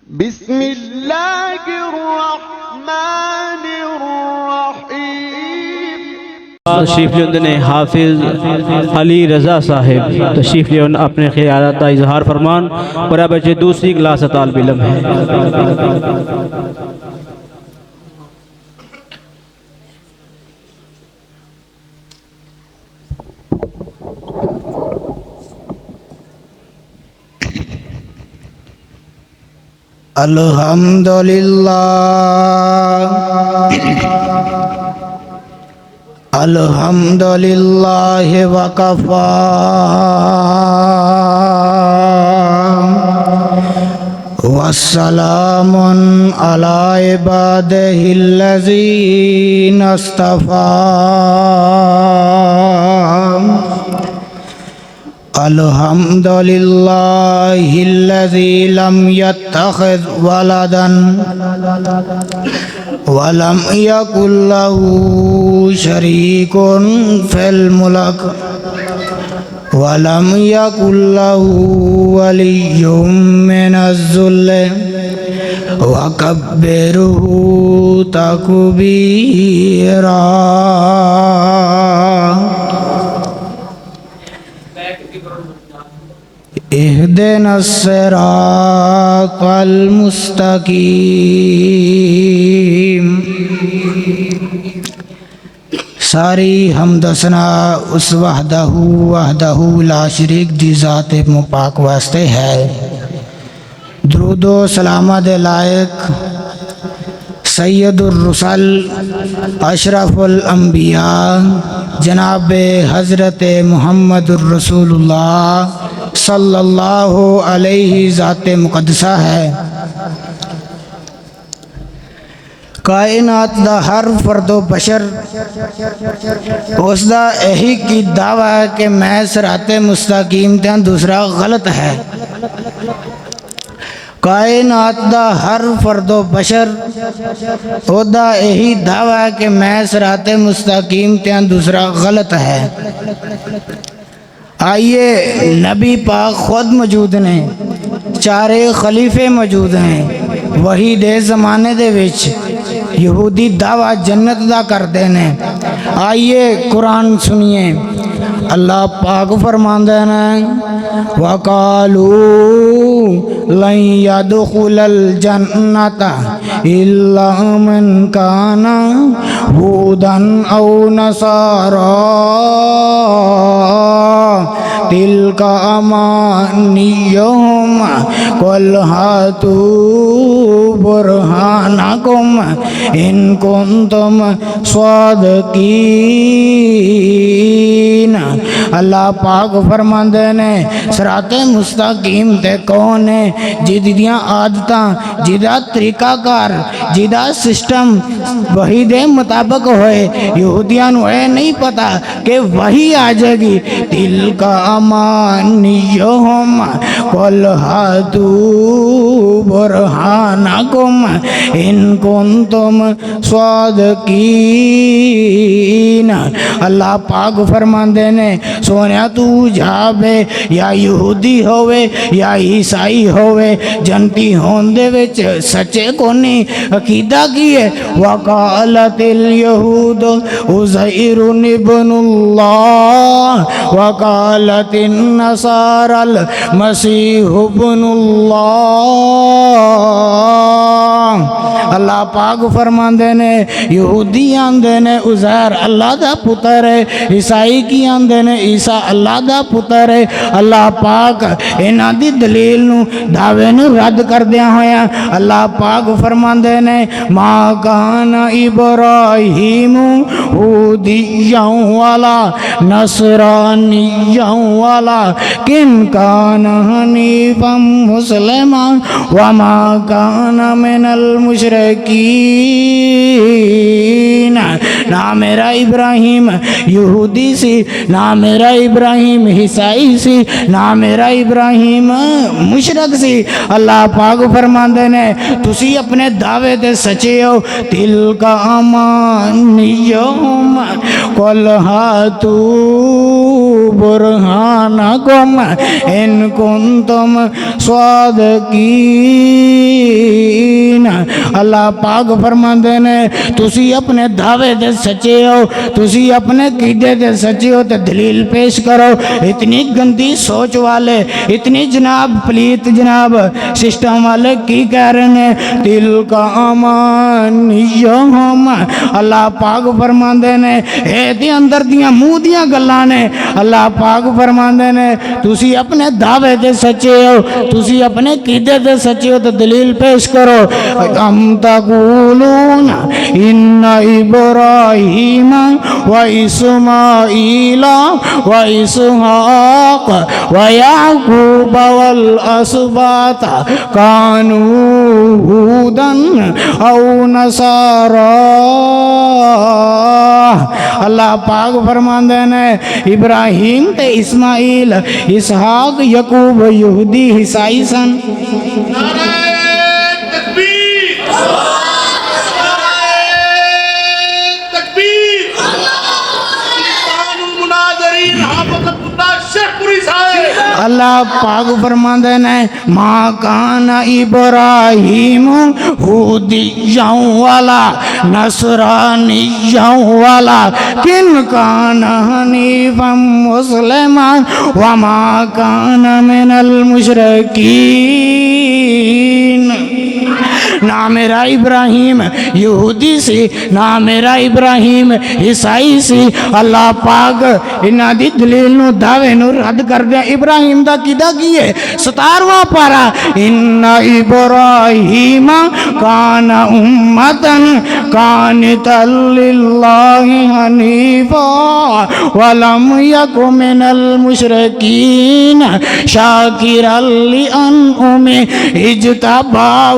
بسم اللہ الرحمن الرحیم۔ تشریف لیے حافظ علی رضا صاحب تشریف لیے اپنے خیالات کا اظہار فرمان اور اب بچے دوسری کلاس طالب علم ہے۔ الحمدللہ وکفا والسلام علی عبادہ الذین اصطفى الحمدللہ الذی لم يتخذ ولدا ولم یکن له شریک فی الملک ولم یکن له ولی من الذل وکبرہ تکبیرا۔ اہدنا الصراط المستقیم۔ ساری حمد و ثنا اس وحدہ لا شریک دی ذات مپاک واسطے ہے۔ درود و سلامت لائق سید الرسل اشرف الانبیاء جناب حضرت محمد الرسول اللہ صلی اللہ علیہ ذات مقدسہ ہے۔ کائنات دا ہر فرد و بشر اس دا یہی کی دعویٰ ہے کہ میں صراط مستقیم تے دوسرا غلط ہے۔ کائنات دا ہر فرد و بشر او دا یہی دعویٰ ہے کہ میں صراط مستقیم تے دوسرا غلط ہے۔ آئیے نبی پاک خود موجود نے، چارے خلیفے موجود ہیں، وہی دے زمانے دے وچ یہودی دعویٰ جنت دا کردے نے۔ آئیے قرآن سنیے، اللہ پاک فرماندے ہیں وَقَالُوا لَن يَدْخُلَ الْجَنَّةَ إِلَّا مَنْ كَانَ هُودًا أَوْ نَصَارَىٰ تِلْكَ أَمَانِيُّهُمْ قُلْ هَاتُوا بُرْهَانَكُمْ إِن كُنتُمْ صَادِقِينَ۔ اللہ پاک فرماندے نے صراط مستقیم تے کون ہے؟ جدیاں عادتاں، جدا طریقہ کار، جدا سسٹم وہی دے مطابق ہوئے۔ یہودیاں نو اے نہیں پتا کہ وہی آ جائے گی۔ تِلْکَ أَمَانِيُّهُمْ قُلْ هَاتُوا بُرْهَانَكُمْ إِن كُنتُمْ صَادِقِينَ۔ اللہ پاک فرماندے نے سونیا تو جا بے یا یہودی ہوئے یا عیسائی ہوئے، جنتی ہوندے وچ سچے کونی عقیدہ کیے۔ وَقَالَتِ الْيَهُودُ عُزَيْرٌ ابْنُ اللَّهِ وَقَالَتِ النَّصَارَى الْمَسِيحُ ابْنُ اللَّهِ۔ اللہ پاک فرماندے نے یہودی آندے نے عزیر اللہ دا پتر ہے، عیسائی کی آندے نے عیسیٰ اللہ دا پتر ہے۔ اللہ پاک انہاں دی دلیل نو دعوے نو رد کر دیا ہویا۔ اللہ پاک فرماندے نے ما کان ابراہیم یہودیاں والا نصرانیاں والا کن کان حنیفا مسلما وما کان من المشرکین۔ نہ میرا ابراہیم یہودی سی، نہ میرا ابراہیم عیسائی سی، نہ میرا ابراہیم مشرک سی۔ اللہ پاک فرماندے نے تسی اپنے دعوے دے سچے ہو۔ تِلْکَ أَمَانِيُّهُمْ قُلْ هَاتُوا بُرْهَانَكُمْ إِن كُنتُمْ صَادِقِينَ۔ اللہ پاک فرماندے نے تسی اپنے دعوے دے سچے ہو تسی اپنے قیدے دے سچے ہو تے دلیل پیش کرو اتنی گندی سوچ والے اتنی جناب پلیت جناب سسٹم والے کی کہہ رہے ہیں دل کا امانیہم اللہ پاک فرماندے نے اے دی اندر دیاں منہ دیاں گلاں نے اللہ پاک فرماندے نے تسی اپنے دعوے دے سچے ہو تسی اپنے قیدے دے سچے ہو تو دلیل پیش کرو ام تقولون ان ابراہیم و اسماعیل و اسحاق و یعقوب والاسباط کانوا ہودا او نصارا اللہ پاک فرماندے نے ابراہیم تے اسماعیل اسحاق یعقوب یہودی عیسائی سن اللہ پاک فرماندے نے ما کان ابراہیم یہودیاں والا نصرانیاں والا کن کان حنیفا مسلما وما کان من المشرکین نہ میرا ابراہیم یہودی سی نہ میرا ابراہیم عیسائی سی اللہ پاک انہاں دی دلیل نو دعوے نو رد کر دیا ابراہیم دا کیدا کیے 17واں پارا ان ابراہیم کان امتن قانتا للہ حنیفا ولم یک من المشرکین شاکرا لانعمہ اجتباہ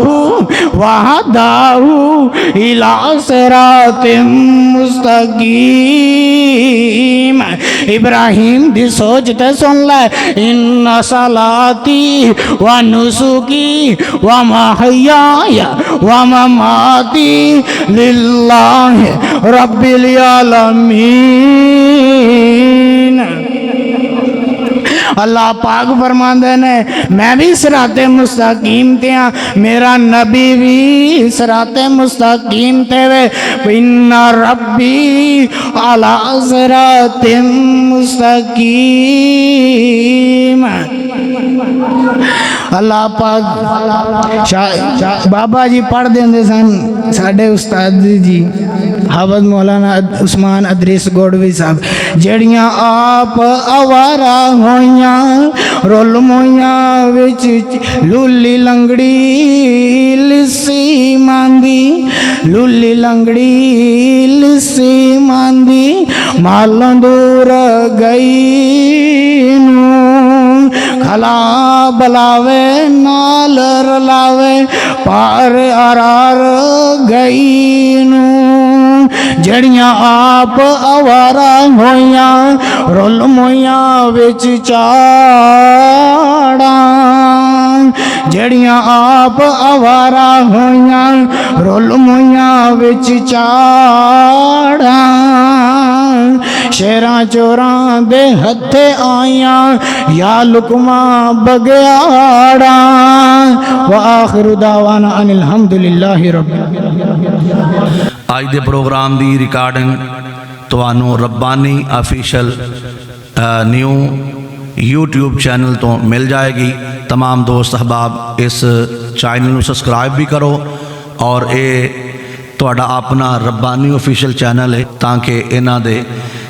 وہداہ الی صراط مستقیم ابراہیم دی سوچ تے سن لے ان صلاتی و نسکی و محیای و مماتی للہ رب العالمین اللہ پاک فرماندے نے میں بھی صراط مستقیم تے ہاں میرا نبی بھی صراط مستقیم تے وے ان ربی علی صراط مستقیم اللہ پاک بابا جی پڑھ دیندے سن ساڈے استاد جی حافظ مولانا عثمان ادریس گوڑوی صاحب جڑیاں آپ آوارا ہویاں رول مویاں وچ لولی لنگڑی لسی ماندی لولی لنگڑی لسی ماندی مالوں دور گئی نو کھلا بلاوے نال رلاوے پار آرار گئی نو جڑیاں آپ آوارا ہویاں رول مویاں وچ چاڑاں جڑیاں آپ آوارا ہویاں رول مویاں وچ چاڑاں شیراں چوراں دے ہتھے آیاں یا لکما بگیاڑاں وآخر دعوانا ان الحمدللہ رب آج دے پروگرام دی ریکارڈنگ توانو ربانی آفیشل نیو یوٹیوب چینل تو مل جائے گی تمام دوست احباب اس چینل نو سبسکرائب بھی کرو اور اے تواڈا اپنا ربانی آفیشل چینل ہے تاکہ انہاں دے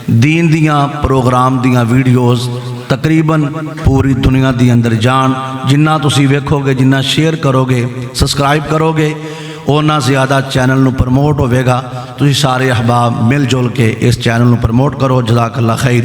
دین دیاں پروگرام دیاں ویڈیوز تقریباً پوری دنیا دی اندر جان جنہ تسی ویکھو گے جنہ شیئر کرو گے سبسکرائب کرو گے اونا زیادہ چینل نو پرموٹ ہوئے گا تسی سارے احباب مل جل کے اس چینل نو پرموٹ کرو جزاک اللہ خیر